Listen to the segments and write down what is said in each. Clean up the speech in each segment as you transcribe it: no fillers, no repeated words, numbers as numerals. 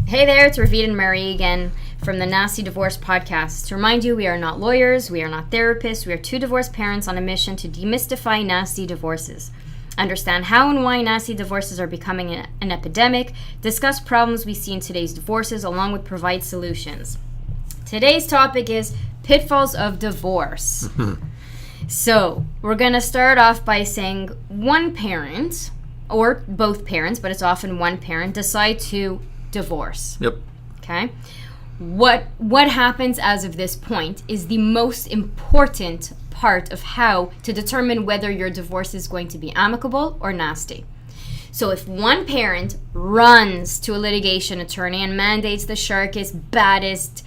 Hey there, it's Ravit and Mary again from the Nasty Divorce podcast. To remind you, we are not lawyers, we are not therapists, we are two divorced parents on a mission to demystify nasty divorces. Understand how and why nasty divorces are becoming an epidemic, discuss problems we see in today's divorces, along with provide solutions. Today's topic is Pitfalls of Divorce. So, we're going to start off by saying one parent, or both parents, but it's often one parent, decide to divorce. Yep. Okay? What happens as of this point is the most important part of how to determine whether your divorce is going to be amicable or nasty. So if one parent runs to a litigation attorney and mandates the sharkest, baddest,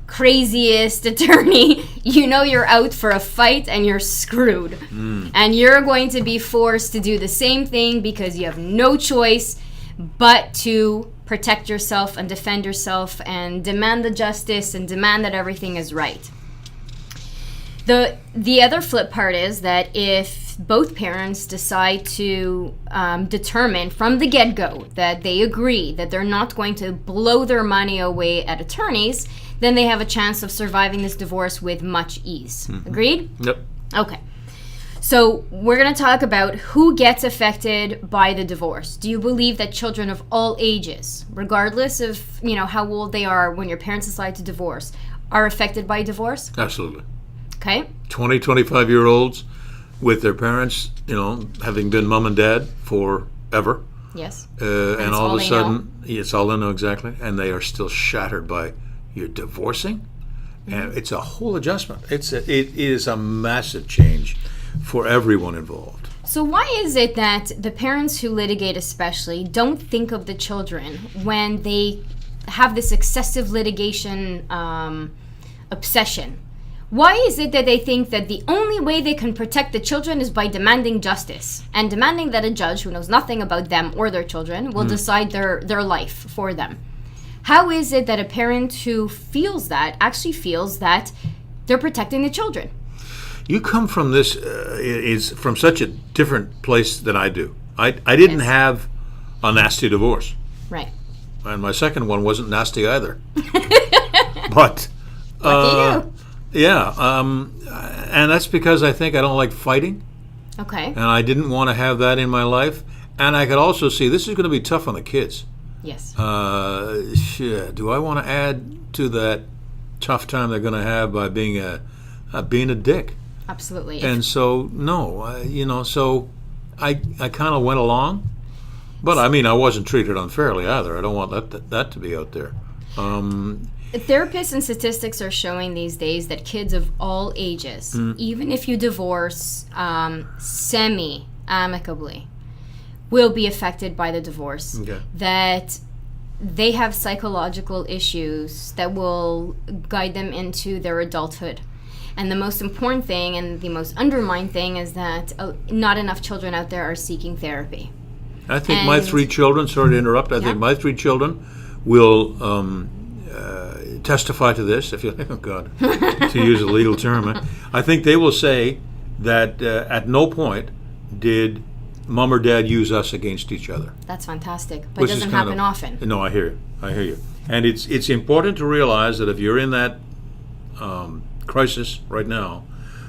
craziest attorney, you know you're out for a fight and you're screwed. And you're going to be forced to do the same thing because you have no choice but to protect yourself and defend yourself and demand the justice and demand that everything is right. The other flip part is that if both parents decide to determine from the get-go that they agree that they're not going to blow their money away at attorneys, then they have a chance of surviving this divorce with much ease. Agreed? Yep. Okay. So we're going to talk about who gets affected by the divorce. Do you believe that children of all ages, regardless of, how old they are when your parents decide to divorce, are affected by divorce? Absolutely. Okay. 20, 25-year-olds with their parents, having been mom and dad forever. Yes. And all of a sudden, it's all they know exactly, and they are still shattered by you're divorcing? And it's a whole adjustment. It is a massive change for everyone involved. So why is it that the parents who litigate especially don't think of the children when they have this excessive litigation obsession? Why is it that they think that the only way they can protect the children is by demanding justice and demanding that a judge who knows nothing about them or their children will decide their life for them? How is it that a parent who feels that actually feels that they're protecting the children? You come from this is from such a different place than I do. I didn't have a nasty divorce. Right. And my second one wasn't nasty either. But Lucky you. Yeah, and that's because I think I don't like fighting. Okay. And I didn't want to have that in my life. And I could also see this is going to be tough on the kids. Yes. Do I want to add to that tough time they're going to have by being a dick? Absolutely. And so, no, so I kind of went along. But, I wasn't treated unfairly either. I don't want that to be out there. Therapists and statistics are showing these days that kids of all ages, even if you divorce semi-amicably, will be affected by the divorce. Okay. That they have psychological issues that will guide them into their adulthood. And the most important thing and the most undermined thing is that not enough children out there are seeking therapy. I think my three children, sorry to interrupt, I think my three children will testify to this, if you, oh God, to use a legal term. I think they will say that at no point did mom or dad use us against each other. That's fantastic, but it doesn't happen often. No, I hear you. And it's important to realize that if you're in that crisis right now,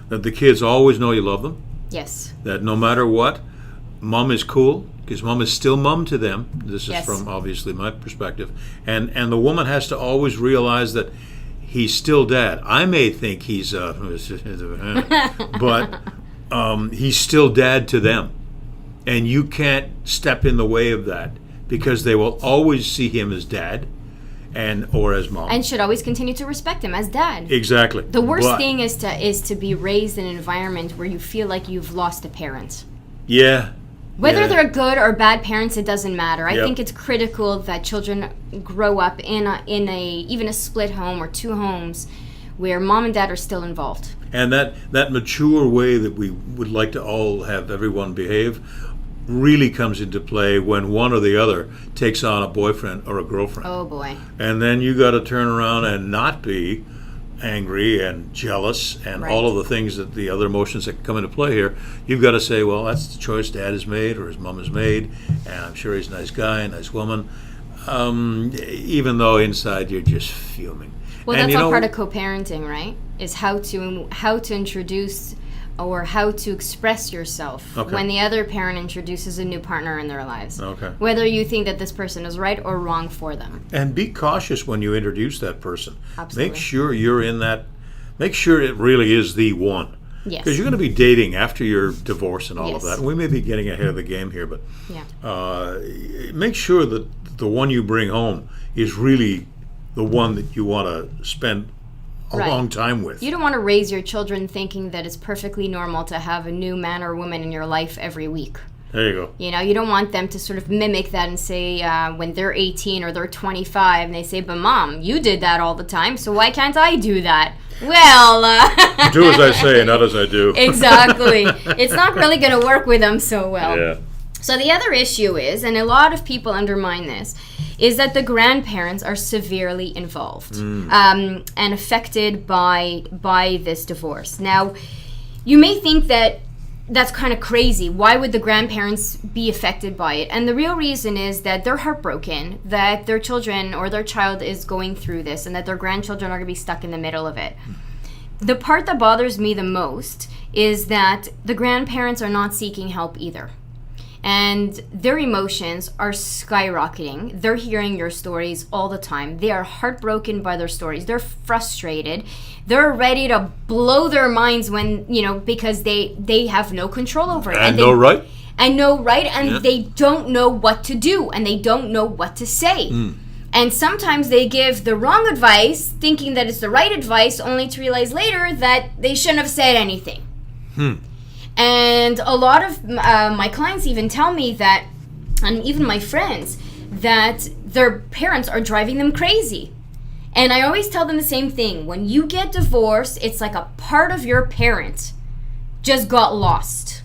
that the kids always know you love them. Yes. That no matter what, mom is cool, because mom is still mom to them. This is from obviously my perspective. And the woman has to always realize that he's still dad. I may think he's but he's still dad to them. And you can't step in the way of that, because they will always see him as dad or as mom. And should always continue to respect him as dad. Exactly. The worst thing is to be raised in an environment where you feel like you've lost a parent. Yeah. Whether they're good or bad parents, it doesn't matter. I think it's critical that children grow up in even a split home or two homes where mom and dad are still involved. And that mature way that we would like to all have everyone behave really comes into play when one or the other takes on a boyfriend or a girlfriend. Oh boy. And then you got to turn around and not be angry and jealous and all of the things that the other emotions that come into play here. You've got to say, well, that's the choice dad has made or his mom has made, and I'm sure he's a nice guy, a nice woman. even though inside you're just fuming. Well, and that's all part of co-parenting, right? Is how to introduce or how to express yourself when the other parent introduces a new partner in their lives. Okay. Whether you think that this person is right or wrong for them. And be cautious when you introduce that person. Absolutely. Make sure you're in that. Make sure it really is the one. Yes. Because you're going to be dating after your divorce and all of that. And we may be getting ahead of the game here, but make sure that the one you bring home is really the one that you want to spend a long time with. You don't want to raise your children thinking that it's perfectly normal to have a new man or woman in your life every week. There you go. You know, you don't want them to sort of mimic that and say when they're 18 or they're 25 and they say, but Mom, you did that all the time, so why can't I do that? Well, do as I say, not as I do. Exactly. It's not really going to work with them so well. Yeah. So the other issue is, and a lot of people undermine this, is that the grandparents are severely involved and affected by this divorce. Now, you may think that that's kind of crazy. Why would the grandparents be affected by it? And the real reason is that they're heartbroken that their children or their child is going through this and that their grandchildren are going to be stuck in the middle of it. The part that bothers me the most is that the grandparents are not seeking help either. And their emotions are skyrocketing. They're hearing your stories all the time. They are heartbroken by their stories. They're frustrated. They're ready to blow their minds when, because they have no control over it. And no right. And they don't know what to do. And they don't know what to say. And sometimes they give the wrong advice, thinking that it's the right advice, only to realize later that they shouldn't have said anything. And a lot of my clients even tell me that, and even my friends, that their parents are driving them crazy. And I always tell them the same thing. When you get divorced, it's like a part of your parent just got lost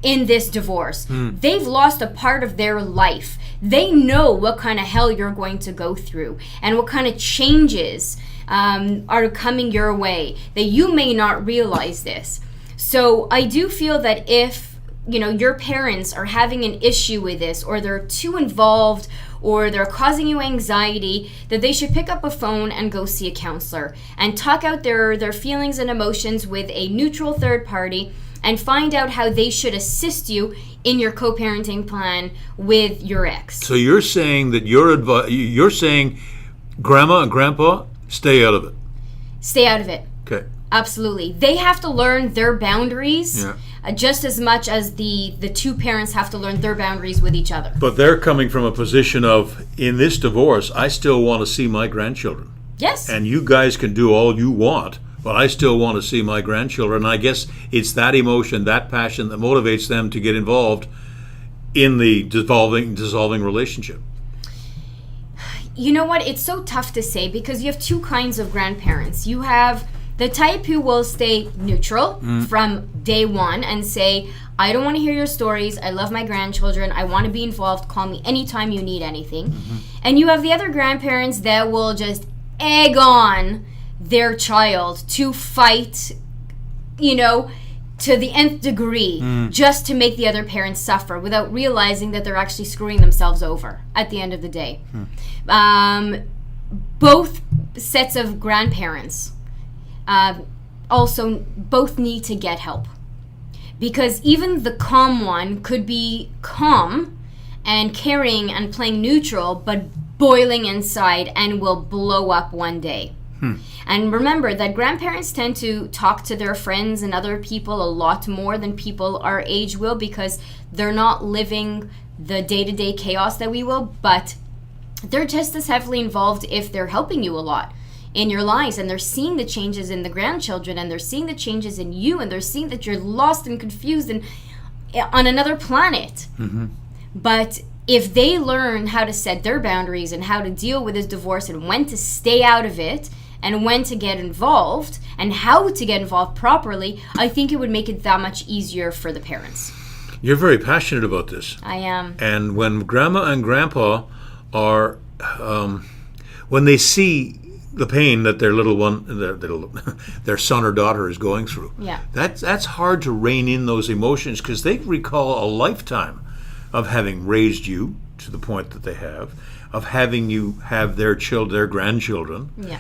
in this divorce. They've lost a part of their life. They know what kind of hell you're going to go through and what kind of changes are coming your way, that you may not realize this. So I do feel that if, your parents are having an issue with this, or they're too involved, or they're causing you anxiety, that they should pick up a phone and go see a counselor and talk out their feelings and emotions with a neutral third party and find out how they should assist you in your co-parenting plan with your ex. So you're saying that you're saying grandma and grandpa, stay out of it. Stay out of it. Okay. Absolutely. They have to learn their boundaries just as much as the two parents have to learn their boundaries with each other. But they're coming from a position of, in this divorce, I still want to see my grandchildren. Yes. And you guys can do all you want, but I still want to see my grandchildren. And I guess it's that emotion, that passion that motivates them to get involved in the dissolving relationship. You know what? It's so tough to say because you have two kinds of grandparents. You have the type who will stay neutral from day one and say, I don't want to hear your stories. I love my grandchildren. I want to be involved. Call me anytime you need anything. And you have the other grandparents that will just egg on their child to fight, to the nth degree just to make the other parents suffer without realizing that they're actually screwing themselves over at the end of the day. Both sets of grandparents also both need to get help, because even the calm one could be calm and caring and playing neutral but boiling inside and will blow up one day. And remember that grandparents tend to talk to their friends and other people a lot more than people our age will, because they're not living the day-to-day chaos that we will, but they're just as heavily involved if they're helping you a lot in your lives, and they're seeing the changes in the grandchildren, and they're seeing the changes in you, and they're seeing that you're lost and confused and on another planet. But if they learn how to set their boundaries and how to deal with this divorce and when to stay out of it and when to get involved and how to get involved properly, I think it would make it that much easier for the parents. You're very passionate about this. I am. And when grandma and grandpa are, when they see the pain that their little one, their son or daughter is going through, that's hard to rein in those emotions, because they recall a lifetime of having raised you to the point that they have, of having you have their grandchildren. Yeah.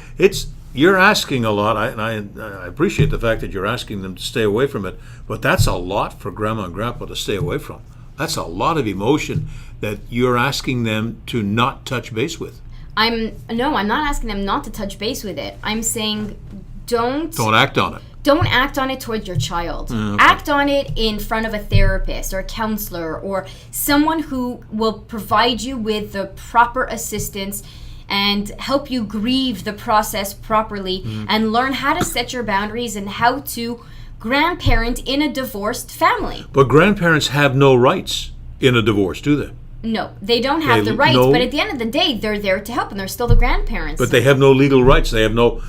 You're asking a lot, and I appreciate the fact that you're asking them to stay away from it, but that's a lot for Grandma and Grandpa to stay away from. That's a lot of emotion that you're asking them to not touch base with. I'm not asking them not to touch base with it. I'm saying don't act on it. Don't act on it towards your child. Okay. Act on it in front of a therapist or a counselor or someone who will provide you with the proper assistance and help you grieve the process properly and learn how to set your boundaries and how to grandparent in a divorced family. But grandparents have no rights in a divorce, do they? No, they don't have the rights, but at the end of the day, they're there to help and they're still the grandparents. But they have no legal rights. They have no...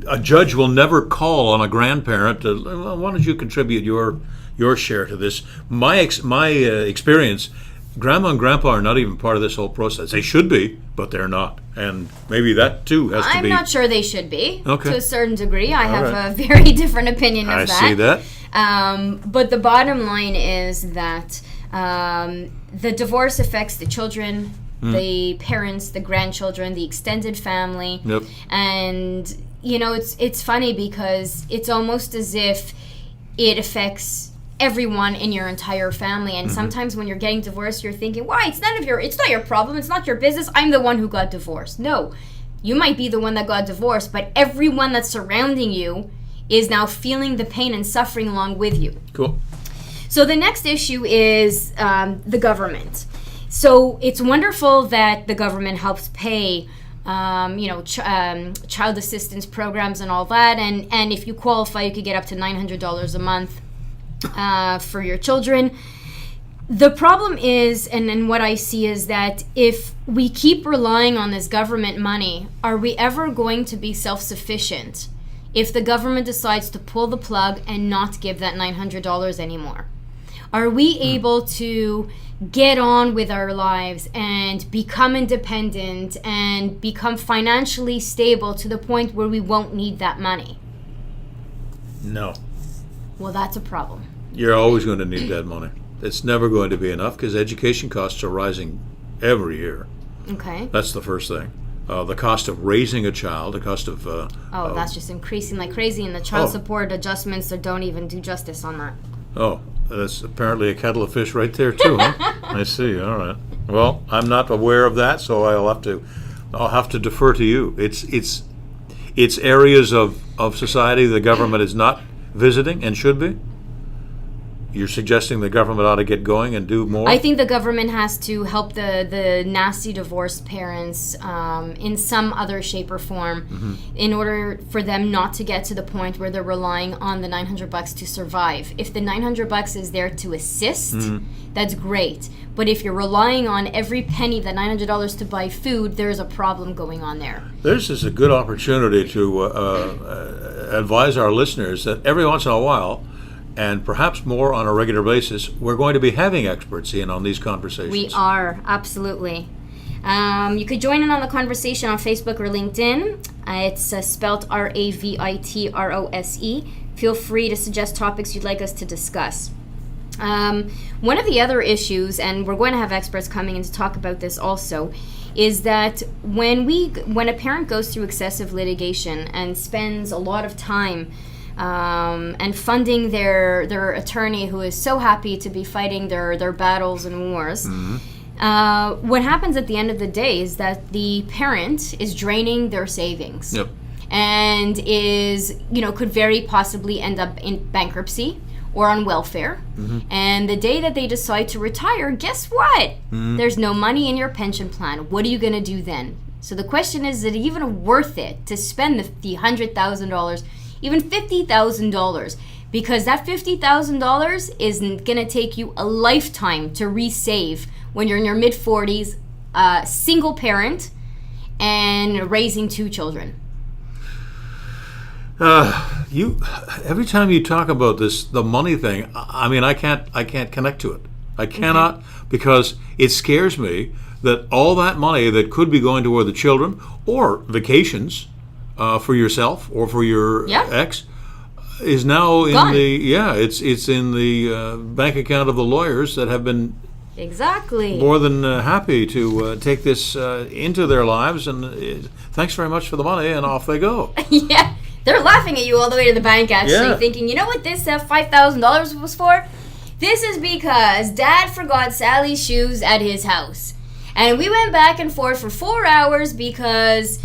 A judge will never call on a grandparent to, well, why don't you contribute your share to this? My experience, Grandma and Grandpa are not even part of this whole process. They should be, but they're not. And maybe that too has to be... I'm not sure they should be, okay, to a certain degree. I have a very different opinion of that. I see that. But the bottom line is that the divorce affects the children, the parents, the grandchildren, the extended family. Yep. And, you know, it's funny because it's almost as if it affects everyone in your entire family. And sometimes when you're getting divorced, you're thinking, why? It's not your problem. It's not your business. I'm the one who got divorced. No, you might be the one that got divorced, but everyone that's surrounding you is now feeling the pain and suffering along with you. Cool. So the next issue is the government. So it's wonderful that the government helps pay child assistance programs and all that. And if you qualify, you could get up to $900 a month for your children. The problem is, and what I see is that if we keep relying on this government money, are we ever going to be self-sufficient if the government decides to pull the plug and not give that $900 anymore? Are we able to get on with our lives and become independent and become financially stable to the point where we won't need that money? No. Well, that's a problem. You're always going to need that money. It's never going to be enough because education costs are rising every year. Okay. That's the first thing. The cost of raising a child, the cost of... that's just increasing like crazy, and the child support adjustments that don't even do justice on that. Oh, that's apparently a kettle of fish right there too, huh? I see. All right. Well, I'm not aware of that, so I'll have to defer to you. It's areas of society the government is not visiting and should be. You're suggesting the government ought to get going and do more? I think the government has to help the nasty divorced parents in some other shape or form in order for them not to get to the point where they're relying on the $900 to survive. If the $900 is there to assist, that's great. But if you're relying on every penny, that $900 to buy food, there's a problem going on there. This is a good opportunity to advise our listeners that every once in a while, and perhaps more on a regular basis, we're going to be having experts in on these conversations. We are, absolutely. You could join in on the conversation on Facebook or LinkedIn. It's spelled Ravitrose. Feel free to suggest topics you'd like us to discuss. One of the other issues, and we're going to have experts coming in to talk about this also, is that when a parent goes through excessive litigation and spends a lot of time and funding their attorney who is so happy to be fighting their battles and wars. What happens at the end of the day is that the parent is draining their savings. Yep. And could very possibly end up in bankruptcy or on welfare. And the day that they decide to retire, guess what? There's no money in your pension plan. What are you going to do then? So the question is it even worth it to spend the $100,000, even $50,000, because that $50,000 is going to take you a lifetime to resave when you're in your mid-40s, single parent, and raising 2 children. Every time you talk about this, the money thing, I mean, I can't connect to it. I cannot, because it scares me that all that money that could be going toward the children or vacations for yourself or for your ex is now in gone. it's in the bank account of the lawyers that have been Exactly. More than happy to take this into their lives, and thanks very much for the money, and off they go. Yeah. They're laughing at you all the way to the bank, actually, thinking, you know what this $5,000 was for? This is because Dad forgot Sally's shoes at his house. And we went back and forth for 4 hours because,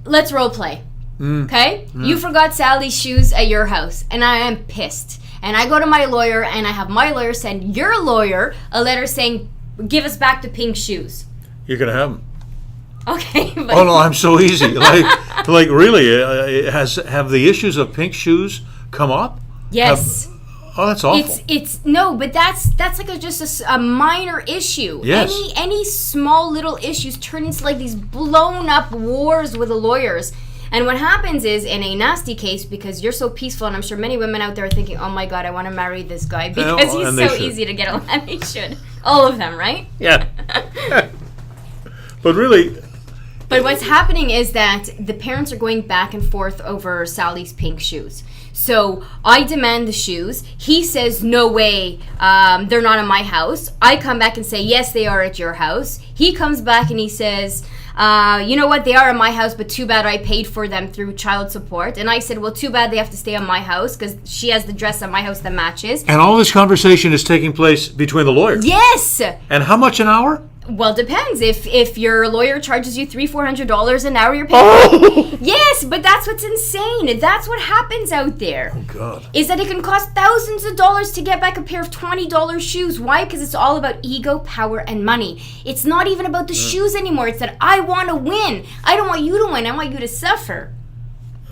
let's role play, okay? You forgot Sally's shoes at your house, and I am pissed. And I go to my lawyer, and I have my lawyer send your lawyer a letter saying, give us back the pink shoes. You're going to have them. Okay. But oh, no, I'm so easy. Like really, have the issues of pink shoes come up? Yes. Oh, that's awful. It's no, but that's like just a minor issue. Yes. Any small little issues turn into like these blown up wars with the lawyers. And what happens is, in a nasty case, because you're so peaceful, and I'm sure many women out there are thinking, oh my God, I want to marry this guy because he's so easy to get along. And they should. All of them, right? Yeah. But really... But what's happening is that the parents are going back and forth over Sally's pink shoes. So I demand the shoes. He says, no way, they're not in my house. I come back and say, yes, they are at your house. He comes back and he says, you know what, they are in my house, but too bad I paid for them through child support. And I said, well, too bad they have to stay on my house because she has the dress at my house that matches. And all this conversation is taking place between the lawyers? Yes! And how much an hour? Well, depends. If your lawyer charges you $300-$400 an hour, you're paying. Yes, but that's what's insane. That's what happens out there. Oh God! Is that it can cost thousands of dollars to get back a pair of $20 shoes? Why? Because it's all about ego, power, and money. It's not even about the shoes anymore. It's that I want to win. I don't want you to win. I want you to suffer.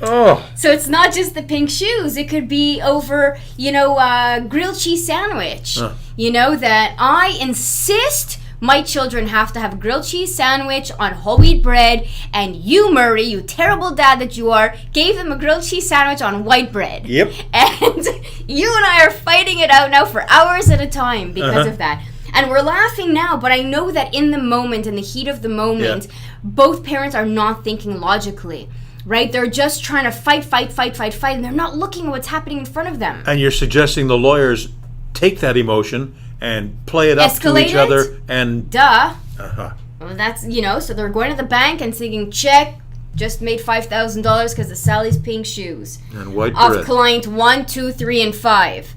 Oh. So it's not just the pink shoes. It could be over, grilled cheese sandwich. That I insist my children have to have a grilled cheese sandwich on whole wheat bread, and you, Murray, you terrible dad that you are, gave them a grilled cheese sandwich on white bread. Yep. And you and I are fighting it out now for hours at a time because of that. And we're laughing now, but I know that in the moment, in the heat of the moment, both parents are not thinking logically. Right? They're just trying to fight, and they're not looking at what's happening in front of them. And you're suggesting the lawyers take that emotion and play it up Escalate to each other and... Duh. Well, that's, so they're going to the bank and saying, check, just made $5,000 because of Sally's pink shoes. And white bread. Of client 1, 2, 3, and 5.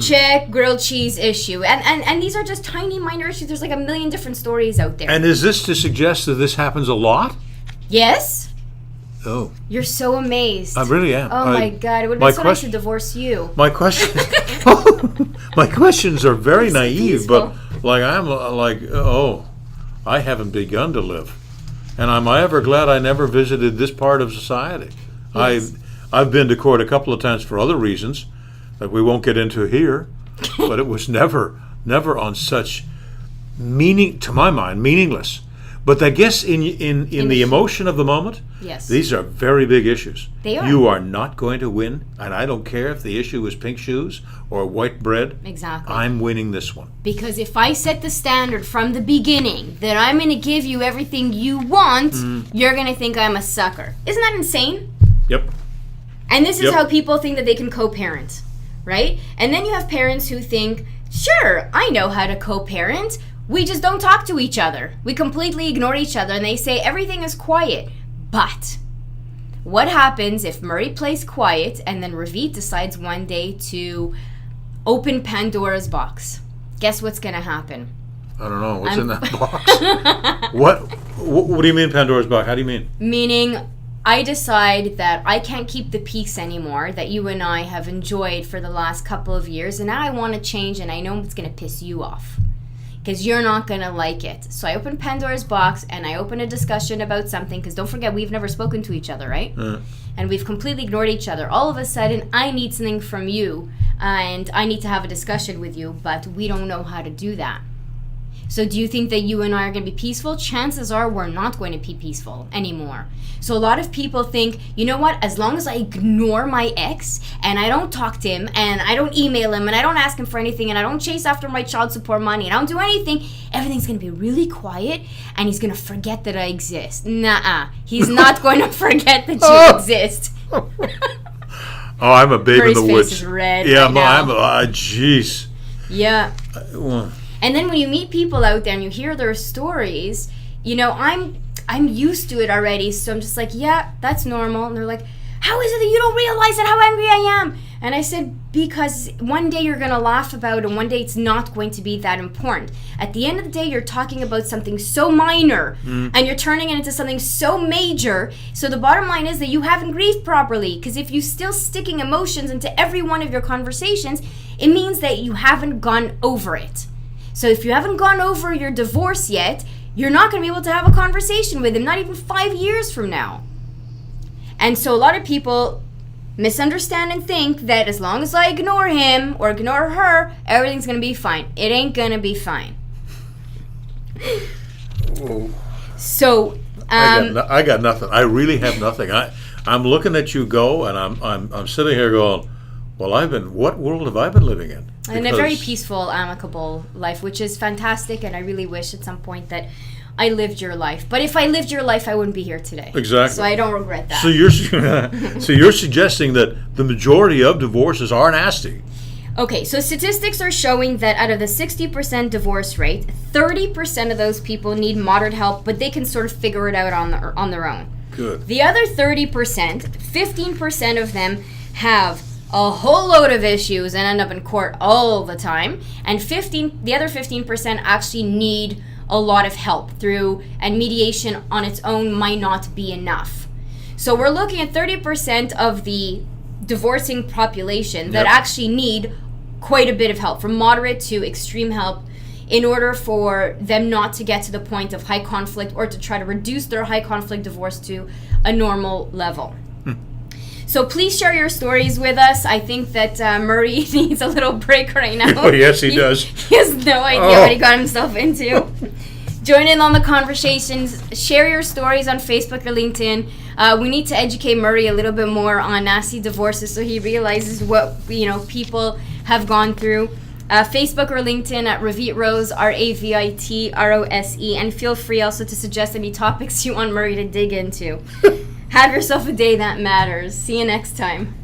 Check, grilled cheese issue. And these are just tiny, minor issues. There's like a million different stories out there. And is this to suggest that this happens a lot? Yes. Oh. You're so amazed. I really am. Oh my God. It would have been so nice to divorce you. My questions are very naive, but I haven't begun to live. And am I ever glad I never visited this part of society? Yes. I've been to court a couple of times for other reasons that we won't get into here, but it was never on such to my mind, meaningless. But I guess in the emotion of the moment, yes, these are very big issues. They are. You are not going to win, and I don't care if the issue is pink shoes or white bread. Exactly. I'm winning this one. Because if I set the standard from the beginning that I'm going to give you everything you want, you're going to think I'm a sucker. Isn't that insane? Yep. And this is how people think that they can co-parent, right? And then you have parents who think, sure, I know how to co-parent. We just don't talk to each other. We completely ignore each other, and they say everything is quiet. But what happens if Murray plays quiet and then Ravit decides one day to open Pandora's box? Guess what's going to happen? I don't know. What's in that box? What do you mean Pandora's box? How do you mean? Meaning I decide that I can't keep the peace anymore that you and I have enjoyed for the last couple of years, and now I want to change, and I know it's going to piss you off. Because you're not going to like it. So I open Pandora's box and I open a discussion about something. Because don't forget, we've never spoken to each other, right? And we've completely ignored each other. All of a sudden, I need something from you. And I need to have a discussion with you. But we don't know how to do that. So do you think that you and I are going to be peaceful? Chances are we're not going to be peaceful anymore. So a lot of people think, you know what, as long as I ignore my ex and I don't talk to him and I don't email him and I don't ask him for anything and I don't chase after my child support money and I don't do anything, everything's going to be really quiet and he's going to forget that I exist. Nuh-uh. He's not going to forget that you exist. Oh, I'm a babe in the woods. Face is red. Yeah, jeez. Yeah. And then when you meet people out there and you hear their stories, you know, I'm used to it already, so I'm just like, yeah, that's normal. And they're like, how is it that you don't realize how angry I am? And I said, because one day you're going to laugh about it, and one day it's not going to be that important. At the end of the day, you're talking about something so minor, and you're turning it into something so major. So the bottom line is that you haven't grieved properly, because if you're still sticking emotions into every one of your conversations, it means that you haven't gone over it. So if you haven't gone over your divorce yet, you're not going to be able to have a conversation with him, not even 5 years from now. And so a lot of people misunderstand and think that as long as I ignore him or ignore her, everything's going to be fine. It ain't going to be fine. So I got nothing. I really have nothing. I'm looking at you go, and I'm sitting here going, well, what world have I been living in? Because in a very peaceful, amicable life, which is fantastic, and I really wish at some point that I lived your life. But if I lived your life, I wouldn't be here today. Exactly. So I don't regret that. So you're suggesting that the majority of divorces are nasty. Okay, so statistics are showing that out of the 60% divorce rate, 30% of those people need moderate help, but they can sort of figure it out on their own. Good. The other 30%, 15% of them have a whole load of issues and end up in court all the time, and the other 15% actually need a lot of help and mediation on its own might not be enough. So we're looking at 30% of the divorcing population that actually need quite a bit of help, from moderate to extreme help, in order for them not to get to the point of high conflict or to try to reduce their high conflict divorce to a normal level. So please share your stories with us. I think that Murray needs a little break right now. Oh, yes, he does. He has no idea what he got himself into. Join in on the conversations. Share your stories on Facebook or LinkedIn. We need to educate Murray a little bit more on nasty divorces so he realizes what people have gone through. Facebook or LinkedIn at Ravit Rose, RAVIT ROSE, and feel free also to suggest any topics you want Murray to dig into. Have yourself a day that matters. See you next time.